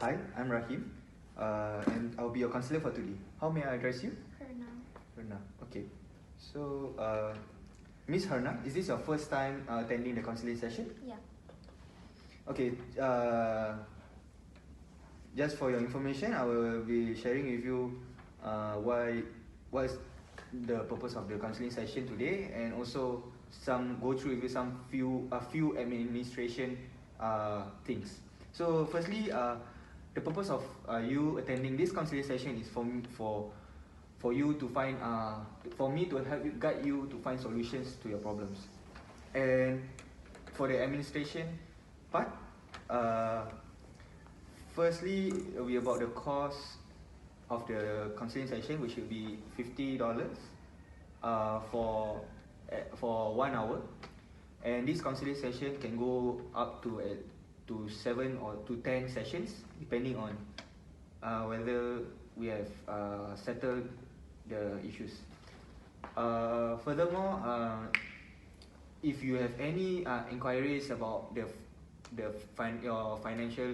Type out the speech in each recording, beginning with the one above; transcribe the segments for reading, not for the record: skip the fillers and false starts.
Hi, I'm Rahim, and I'll be your counselor for today. How may I address you? Herna. Herna. Okay. So, Miss Herna, is this your first time attending the counseling session? Yeah. Okay. Just for your information, I will be sharing with you what is the purpose of the counseling session today, and also go through with you a few administration things. So, firstly, the purpose of you attending this counseling session is for you to find for me to help you guide you to find solutions to your problems. And for the administration part, firstly, it will be about the cost of the counseling session, which will be $50 for 1 hour, and this counseling session can go up to 7 or to 10 sessions, depending on whether we have settled the issues. Furthermore, if you have any inquiries about your financial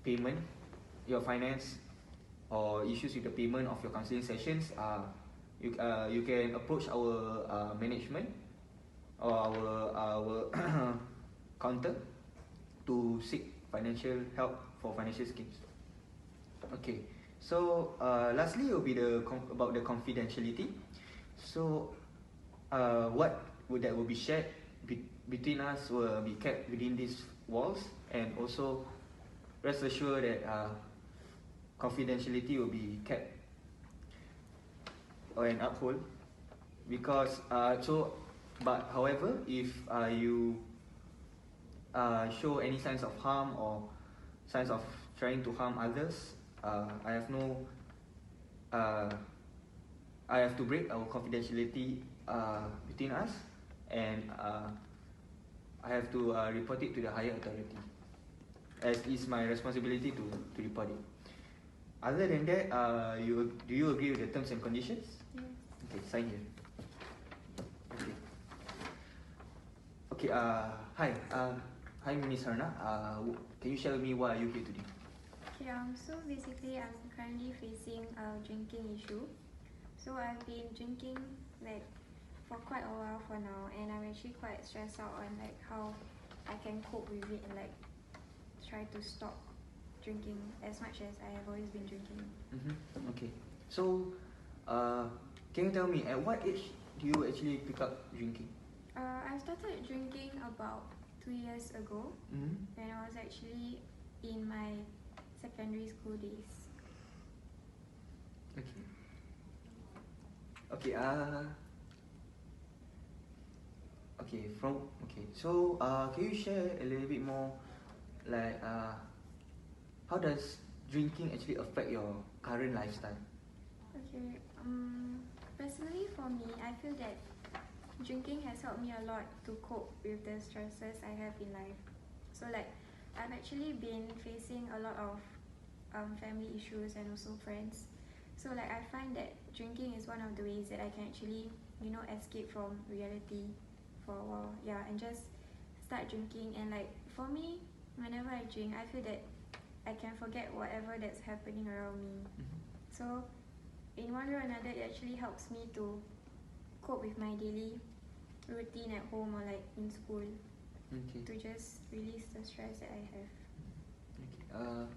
payment, your finance, or issues with the payment of your counseling sessions, you can approach our management or our counter to seek financial help for financial schemes. Okay, so lastly will be about the confidentiality. So what will be shared between us will be kept within these walls, and also rest assured that confidentiality will be kept and uphold, because however, if you show any signs of harm or signs of trying to harm others, I have to break our confidentiality between us, and I have to report it to the higher authority, as it's my responsibility to report it. Other than that, do you agree with the terms and conditions? Yes. Okay, sign here. Okay. Okay. Hi, Miss Herna. Can you share with me why are you here today? Okay. So basically, I'm currently facing a drinking issue. So I've been drinking for quite a while for now, and I'm actually quite stressed out on how I can cope with it and try to stop drinking as much as I have always been drinking. Okay. So, can you tell me at what age do you actually pick up drinking? I started drinking about 2 years ago, when I was actually in my secondary school days. Okay. Okay. So, can you share a little bit more, how does drinking actually affect your current lifestyle? Okay. Personally, for me, I feel that drinking has helped me a lot to cope with the stresses I have in life. So I've actually been facing a lot of family issues and also friends. So I find that drinking is one of the ways that I can actually escape from reality for a while. Yeah, and just start drinking. And for me, whenever I drink, I feel that I can forget whatever that's happening around me. So in one way or another, it actually helps me to cope with my daily routine at home or in school. Okay. To just release the stress that I have. Okay.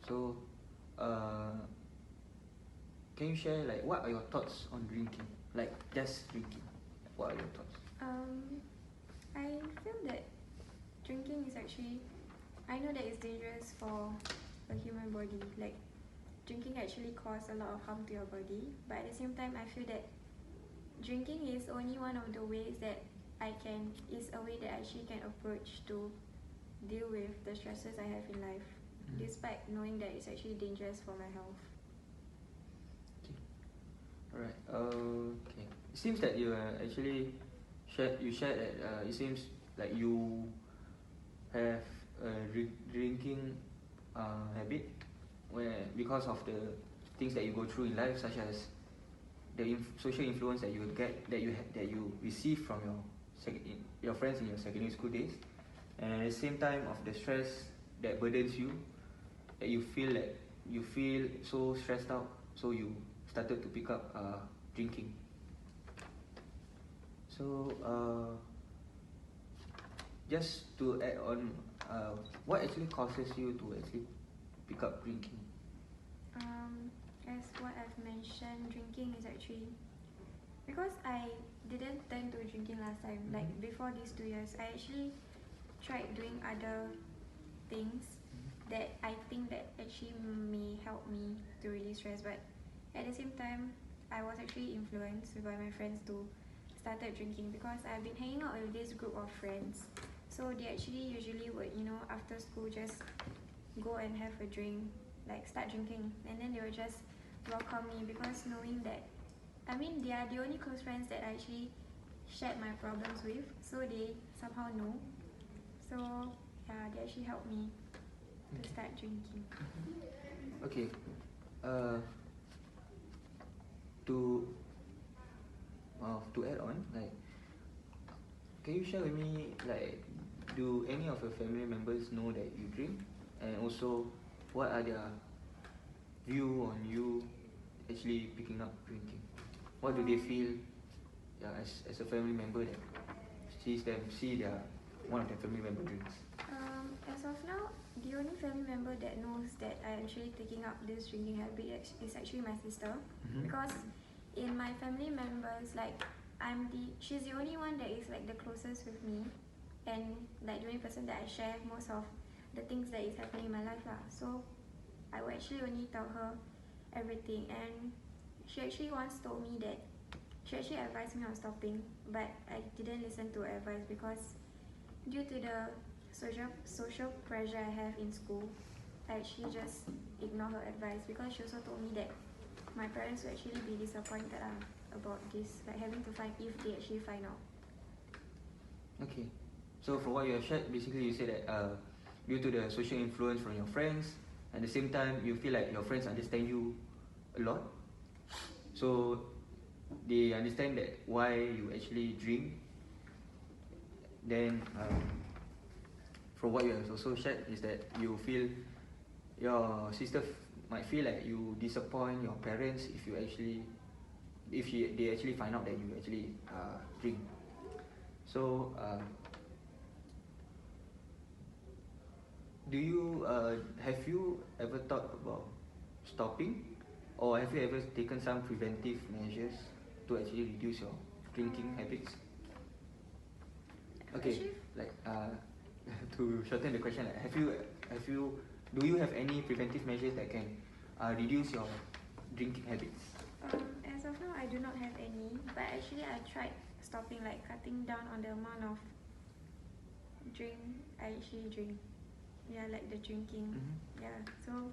So, can you share what are your thoughts on drinking? Just drinking. What are your thoughts? I feel that drinking is actually, I know that it's dangerous for the human body. Drinking actually causes a lot of harm to your body, but at the same time, I feel that drinking is only one of the ways that is a way that I actually can approach to deal with the stresses I have in life, despite knowing that it's actually dangerous for my health. Okay. Alright. Okay. It seems that you actually shared that it seems like you have a drinking habit, because of the things that you go through in life, such as the social influence that you receive from your friends in your secondary school days, and at the same time of the stress that burdens you that you feel so stressed out, so you started to pick up drinking. So just to add on, what actually causes you to actually pick up drinking? As what I've mentioned, drinking is actually because I didn't turn to drinking last time. Like before these 2 years, I actually tried doing other things that I think that actually may help me to release stress, but at the same time, I was actually influenced by my friends to started drinking because I've been hanging out with this group of friends. So they actually usually would, after school just go and have a drink, like start drinking, and then they will just welcome me because knowing that, they are the only close friends that I actually shared my problems with, so they somehow know. So yeah, they actually helped me to start drinking. Okay. To add on, like, can you share with me, like, do any of your family members know that you drink, and also what are their view on you actually picking up drinking? What do they feel, as a family member that see their one of their family member drinks? As of now, the only family member that knows that I'm actually taking up this drinking habit is actually my sister. Because in my family members, like she's the only one that is like the closest with me, and like the only person that I share most of the things that is happening in my life lah. So I will actually only tell her everything, and she actually once told me that she actually advised me on stopping, but I didn't listen to her advice because due to the social pressure I have in school, I actually just ignore her advice because she also told me that my parents will actually be disappointed about this, like having to find if they actually find out. Okay, so for what you have shared, basically you said that due to the social influence from your friends, at the same time you feel like your friends understand you a lot, so they understand that why you actually drink. Then from what you have also shared is that you feel your sister might feel like you disappoint your parents if they actually find out that you actually drink. So have you ever thought about stopping, or have you ever taken some preventive measures to actually reduce your drinking habits? Okay, like to shorten the question, like, do you have any preventive measures that can reduce your drinking habits? As of now, I do not have any, but actually I tried stopping, like cutting down on the amount of drink I actually drink. Yeah, like the drinking. Yeah, so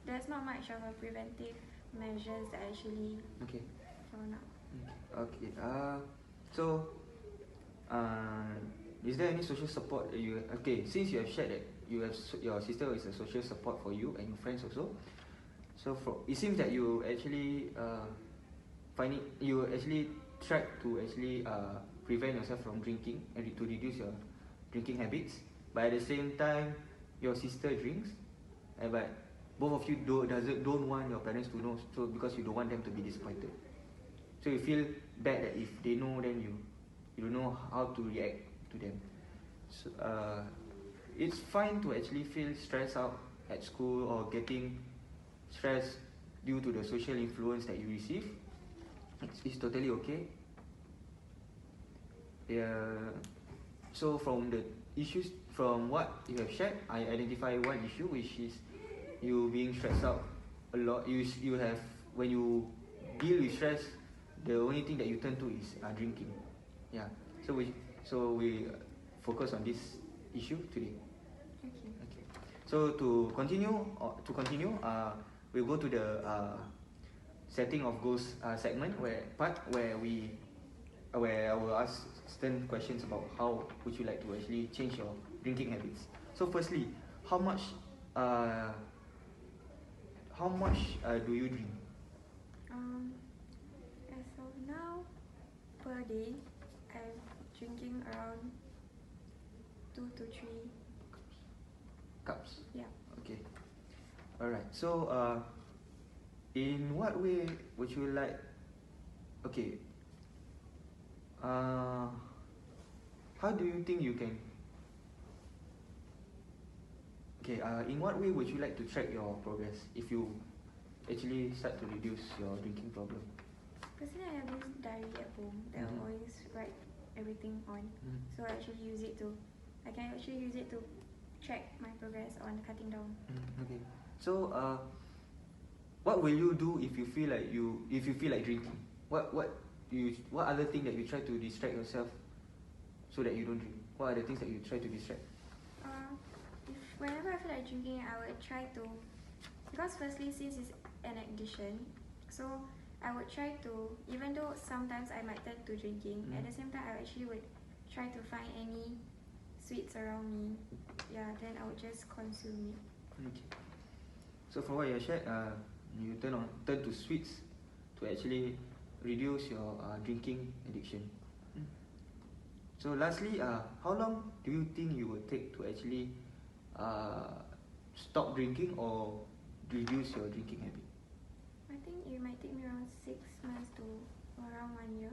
there's not much of a preventive measures that I actually found out. Okay. So is there any social support that you? Okay, since you have shared that your sister is a social support for you and your friends also, so it seems that you actually you actually tried to actually prevent yourself from drinking and to reduce your drinking habits, but at the same time your sister drinks, but both of you don't want your parents to know, so because you don't want them to be disappointed, so you feel bad that if they know, then you don't know how to react to them. So it's fine to actually feel stressed out at school or getting stressed due to the social influence that you receive. It's totally okay. So from the issues, from what you have shared, I identify one issue, which is you being stressed out a lot. You have, when you deal with stress, the only thing that you turn to is drinking. Yeah. So we focus on this issue today. Okay. So to continue, we'll go to the setting of goals segment where I will ask certain questions about how would you like to actually change your drinking habits. So firstly, how much do you drink? As of now, per day, I'm drinking around 2 to 3 cups. Yeah. Alright. So in what way would you like? Okay. How do you think you can? Okay. In what way would you like to track your progress if you actually start to reduce your drinking problem? Personally, I have this diary at home that I always write everything on. So I actually use it to, I can actually use it to track my progress on cutting down. Okay. So what will you do if you feel like drinking? What other thing that you try to distract yourself so that you don't drink? What are the things that you try to distract? If whenever I feel like drinking, I would try to, because firstly, since it's an addiction, so I would try to, even though sometimes I might turn to drinking, at the same time I actually would try to find any sweets around me. Yeah, then I would just consume it. Okay. So from what you shared, you turn to sweets to actually reduce your drinking addiction. So lastly, how long do you think you will take to actually stop drinking or reduce your drinking habit? I think it might take me around 6 months to around 1 year.